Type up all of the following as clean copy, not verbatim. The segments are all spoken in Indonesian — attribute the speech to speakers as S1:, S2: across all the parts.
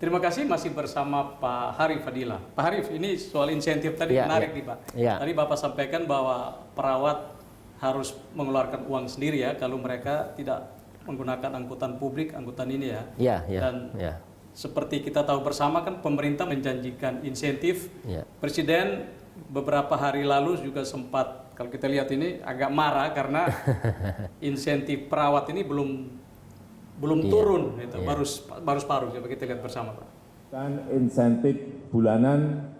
S1: Terima kasih, masih bersama Pak Harif Fadilah. Pak Harif, ini soal insentif tadi menarik nih Pak. Tadi Bapak sampaikan bahwa perawat harus mengeluarkan uang sendiri ya kalau mereka tidak menggunakan angkutan publik, angkutan ini ya. Dan seperti kita tahu bersama kan pemerintah menjanjikan insentif. Presiden beberapa hari lalu juga sempat, kalau kita lihat ini agak marah karena insentif perawat ini belum turun, itu baru separuh. Coba kita lihat bersama Pak.
S2: Dan insentif bulanan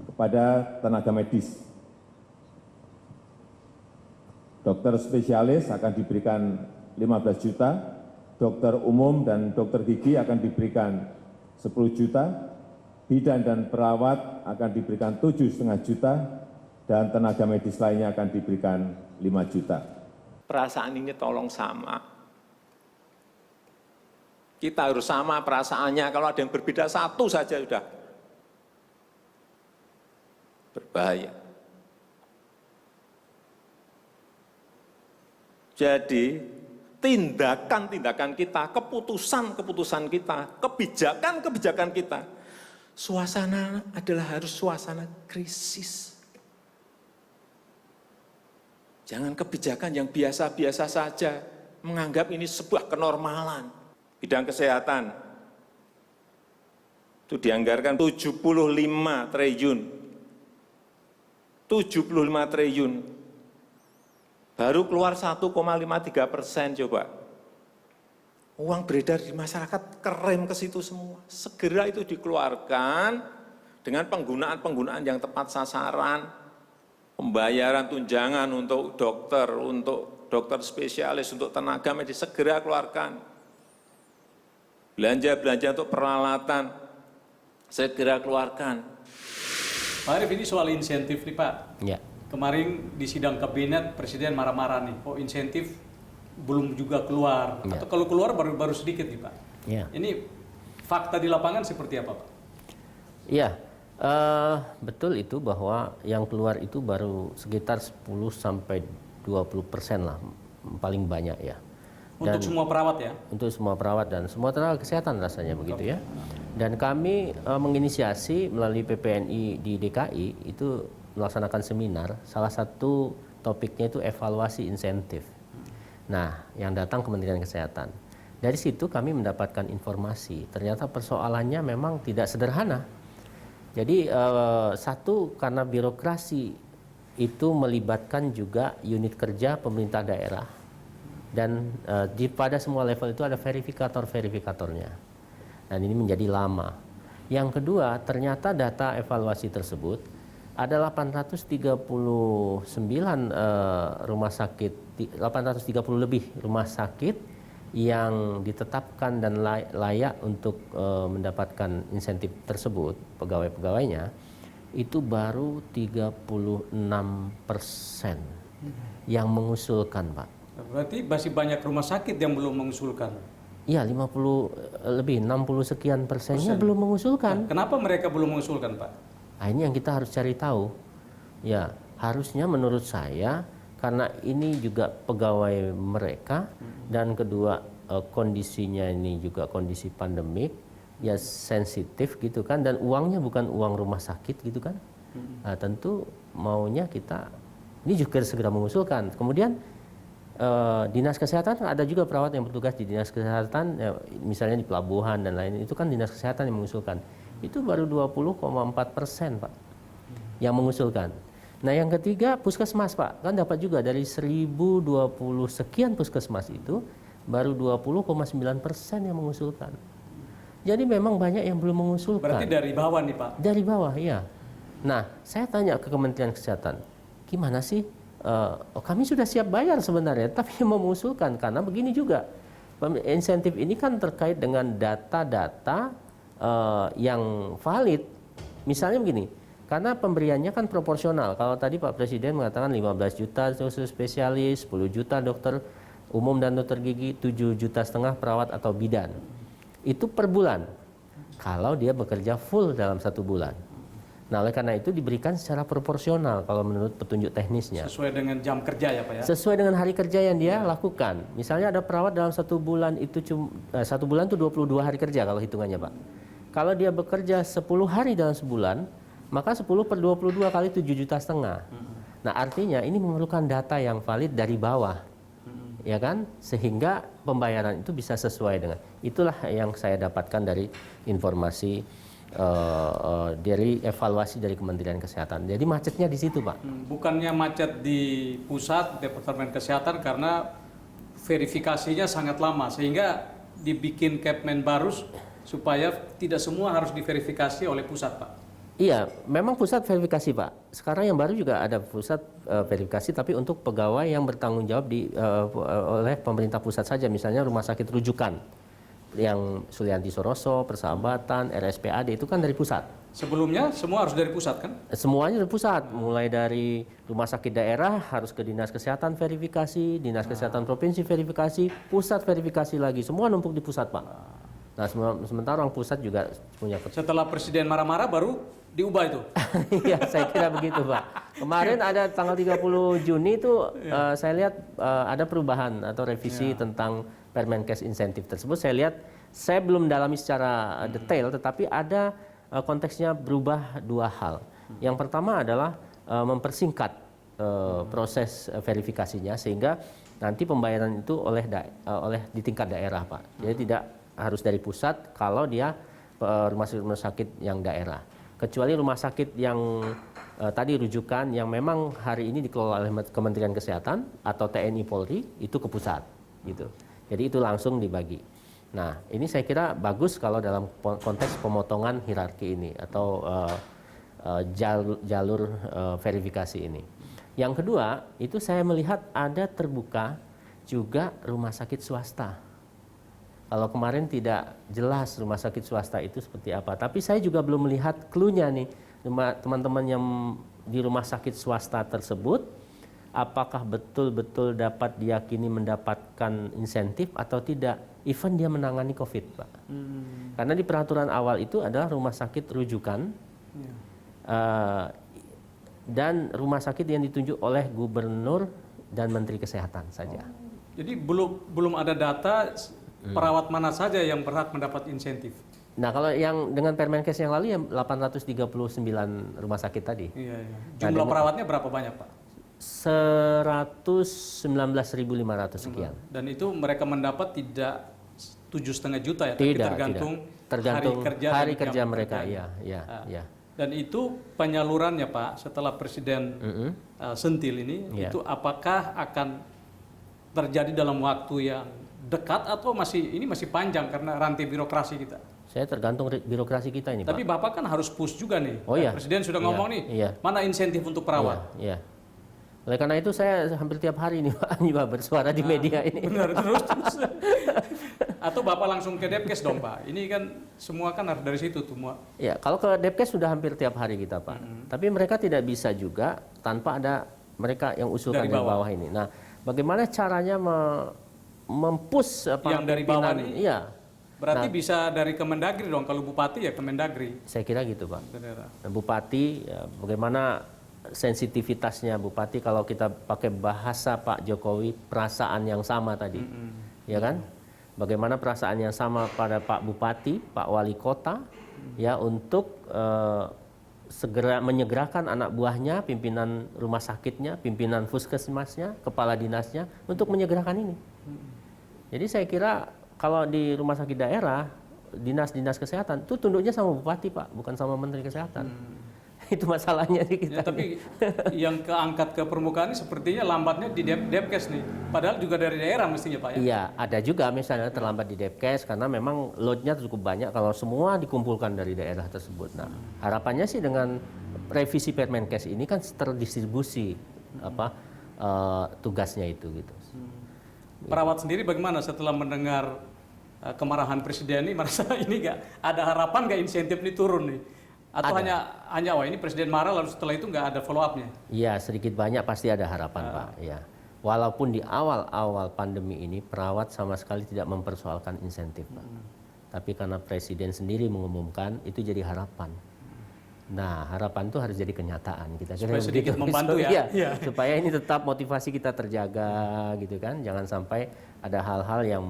S2: kepada tenaga medis. Dokter spesialis akan diberikan 15 juta, dokter umum dan dokter gigi akan diberikan 10 juta, bidan dan perawat akan diberikan 7,5 juta, dan tenaga medis lainnya akan diberikan 5 juta.
S3: Perasaan ini tolong sama. Kita harus sama perasaannya, kalau ada yang berbeda satu saja sudah berbahaya. Jadi tindakan-tindakan kita, keputusan-keputusan kita, kebijakan-kebijakan kita, suasana adalah harus suasana krisis. Jangan kebijakan yang biasa-biasa saja, menganggap ini sebuah kenormalan. Bidang kesehatan itu dianggarkan 75 triliun. 75 triliun. Baru keluar 1,53% coba. Uang beredar di masyarakat kerem ke situ semua. Segera itu dikeluarkan dengan penggunaan-penggunaan yang tepat sasaran, pembayaran tunjangan untuk dokter spesialis, untuk tenaga medis, segera keluarkan. Belanja-belanja untuk peralatan, segera keluarkan.
S1: Pak Arief, ini soal insentif nih Pak. Kemarin di sidang kabinet Presiden marah-marah nih, insentif belum juga keluar, atau kalau keluar baru sedikit nih Pak. Ini fakta di lapangan seperti apa Pak?
S4: Betul itu bahwa yang keluar itu baru sekitar 10-20% lah, paling banyak ya.
S1: Untuk semua perawat ya?
S4: Untuk semua perawat dan semua tenaga kesehatan rasanya begitu ya. Dan kami menginisiasi melalui PPNI di DKI itu melaksanakan seminar, salah satu topiknya itu evaluasi insentif. Nah, yang datang Kementerian Kesehatan. Dari situ kami mendapatkan informasi, ternyata persoalannya memang tidak sederhana. Jadi satu, karena birokrasi itu melibatkan juga unit kerja pemerintah daerah. Dan pada semua level itu ada verifikator-verifikatornya. Dan ini menjadi lama. Yang kedua, ternyata data evaluasi tersebut ada 839 rumah sakit, 830 lebih rumah sakit yang ditetapkan dan layak untuk mendapatkan insentif tersebut, pegawai-pegawainya, itu baru 36% yang mengusulkan, Pak.
S1: Berarti masih banyak rumah sakit yang belum mengusulkan.
S4: Iya, 60 sekian persennya belum mengusulkan.
S1: Kenapa mereka belum mengusulkan, Pak?
S4: Nah, ini yang kita harus cari tahu. Ya, harusnya menurut saya karena ini juga pegawai mereka dan kedua kondisinya ini juga kondisi pandemik, ya sensitif gitu kan, dan uangnya bukan uang rumah sakit gitu kan. Nah, tentu maunya kita ini juga segera mengusulkan. Kemudian Dinas Kesehatan, ada juga perawat yang bertugas di Dinas Kesehatan, misalnya di pelabuhan dan lain, itu kan Dinas Kesehatan yang mengusulkan. Itu baru 20,4%, Pak, yang mengusulkan. Nah, yang ketiga puskesmas, Pak, kan dapat juga dari 1020 sekian puskesmas itu baru 20,9% yang mengusulkan. Jadi memang banyak yang belum mengusulkan.
S1: Berarti dari bawah nih, Pak?
S4: Dari bawah, iya. Nah, saya tanya ke Kementerian Kesehatan, gimana sih? Kami sudah siap bayar sebenarnya, tapi mau mengusulkan karena begini juga, insentif ini kan terkait dengan data-data yang valid. Misalnya begini, karena pemberiannya kan proporsional. Kalau tadi Pak Presiden mengatakan 15 juta dokter spesialis, 10 juta dokter umum dan dokter gigi, 7,5 juta perawat atau bidan. Itu per bulan, kalau dia bekerja full dalam 1 bulan. Nah, oleh karena itu diberikan secara proporsional kalau menurut petunjuk teknisnya.
S1: Sesuai dengan jam kerja ya Pak ya?
S4: Sesuai dengan hari kerja yang dia lakukan. Misalnya ada perawat dalam 1 bulan itu 1 bulan itu 22 hari kerja kalau hitungannya Pak. Kalau dia bekerja 10 hari dalam sebulan, maka 10 per 22 kali 7,5 juta. Nah, artinya ini memerlukan data yang valid dari bawah. Ya kan? Sehingga pembayaran itu bisa sesuai dengan. Itulah yang saya dapatkan dari informasi dari evaluasi dari Kementerian Kesehatan. Jadi macetnya di situ, Pak.
S1: Bukannya macet di pusat Departemen Kesehatan karena verifikasinya sangat lama sehingga dibikin Kepmen baru supaya tidak semua harus diverifikasi oleh pusat, Pak.
S4: Iya, memang pusat verifikasi, Pak. Sekarang yang baru juga ada pusat verifikasi, tapi untuk pegawai yang bertanggung jawab oleh pemerintah pusat saja, misalnya rumah sakit rujukan yang Sulianti Soroso, Persahabatan, RSPAD itu kan dari pusat.
S1: Sebelumnya semua harus dari pusat kan?
S4: Semuanya dari pusat, mulai dari rumah sakit daerah harus ke Dinas Kesehatan verifikasi, Dinas Kesehatan Provinsi verifikasi, pusat verifikasi lagi, semua numpuk di pusat, Pak. Nah, sementara orang pusat juga punya.
S1: Setelah Presiden marah-marah baru diubah itu?
S4: Iya, saya kira begitu, Pak. Kemarin ada tanggal 30 Juni itu saya lihat ada perubahan atau revisi tentang Permenkes insentif tersebut. Saya lihat, saya belum dalami secara detail, tetapi ada konteksnya berubah dua hal. Yang pertama adalah mempersingkat proses verifikasinya sehingga nanti pembayaran itu oleh di tingkat daerah, Pak. Jadi tidak harus dari pusat kalau dia rumah sakit yang daerah. Kecuali rumah sakit yang tadi rujukan yang memang hari ini dikelola oleh Kementerian Kesehatan atau TNI Polri itu ke pusat gitu. Jadi itu langsung dibagi. Nah, ini saya kira bagus kalau dalam konteks pemotongan hierarki ini atau jalur verifikasi ini. Yang kedua, itu saya melihat ada terbuka juga rumah sakit swasta. Kalau kemarin tidak jelas rumah sakit swasta itu seperti apa. Tapi saya juga belum melihat clue-nya nih. Teman-teman yang di rumah sakit swasta tersebut, apakah betul-betul dapat diyakini mendapatkan insentif atau tidak. Even dia menangani COVID, Pak. Karena di peraturan awal itu adalah rumah sakit rujukan dan rumah sakit yang ditunjuk oleh gubernur dan menteri kesehatan saja.
S1: Jadi belum ada data perawat mana saja yang berhak mendapat insentif.
S4: Nah, kalau yang dengan Permenkes yang lalu yang 839 rumah sakit tadi.
S1: Iya. Jumlah perawatnya berapa banyak, Pak?
S4: 119.500 sekian.
S1: Dan itu mereka mendapat tidak 7,5 juta ya,
S4: Tidak,
S1: tapi tergantung
S4: hari kerja mereka. Iya.
S1: Dan itu penyalurannya, Pak, setelah Presiden sentil ini, itu apakah akan terjadi dalam waktu yang dekat atau masih panjang karena rantai birokrasi kita?
S4: Saya tergantung birokrasi kita ini,
S1: Tapi
S4: Pak.
S1: Bapak kan harus push juga nih.
S4: Oh, iya.
S1: Presiden sudah ngomong nih, mana insentif untuk perawat?
S4: Iya. Oleh karena itu saya hampir tiap hari nih, Pak, juga bersuara di media ini.
S1: Benar, terus. Atau Bapak langsung ke Depkes dong, Pak? Ini kan semua kan harus dari situ tuh.
S4: Ya, kalau ke Depkes sudah hampir tiap hari kita, Pak. Tapi mereka tidak bisa juga tanpa ada mereka yang usulkan dari bawah ini. Nah, bagaimana caranya mempush
S1: yang dari bawah ini?
S4: Iya.
S1: Berarti bisa dari Kemendagri dong, kalau Bupati ya Kemendagri.
S4: Saya kira gitu, Pak.
S1: Nah,
S4: Bupati, ya, bagaimana sensitivitasnya Bupati kalau kita pakai bahasa Pak Jokowi, perasaan yang sama tadi, ya kan? Bagaimana perasaan yang sama pada Pak Bupati, Pak Wali Kota, ya untuk segera menyegerakan anak buahnya, pimpinan rumah sakitnya, pimpinan puskesmasnya, kepala dinasnya untuk menyegerakan ini. Jadi saya kira kalau di rumah sakit daerah, dinas-dinas kesehatan itu tunduknya sama bupati, Pak, bukan sama menteri kesehatan. Itu masalahnya di kita.
S1: Ya, tapi yang keangkat ke permukaan ini sepertinya lambatnya di Depkes nih. Padahal juga dari daerah mestinya, Pak, ya?
S4: Iya, ada juga misalnya terlambat di Depkes karena memang load-nya cukup banyak kalau semua dikumpulkan dari daerah tersebut. Nah, harapannya sih dengan revisi Permenkes ini kan terdistribusi tugasnya itu gitu.
S1: Perawat sendiri bagaimana setelah mendengar kemarahan Presiden ini, merasa ini nggak ada harapan nggak insentif ini turun nih? Atau hanya wah ini Presiden marah lalu setelah itu nggak ada follow up-nya?
S4: Iya, sedikit banyak pasti ada harapan, Pak. Ya. Walaupun di awal-awal pandemi ini perawat sama sekali tidak mempersoalkan insentif, Pak. Tapi karena Presiden sendiri mengumumkan, itu jadi harapan. Nah, harapan itu harus jadi kenyataan. Kita
S1: supaya sedikit membantu ya.
S4: Iya. Supaya ini tetap motivasi kita terjaga gitu kan. Jangan sampai ada hal-hal yang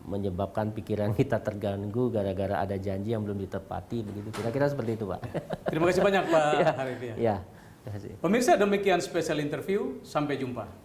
S4: menyebabkan pikiran kita terganggu gara-gara ada janji yang belum ditepati begitu. Kira-kira seperti itu, Pak.
S1: Terima kasih banyak Pak Harif.
S4: Ya, terima kasih.
S1: Pemirsa, demikian spesial interview. Sampai jumpa.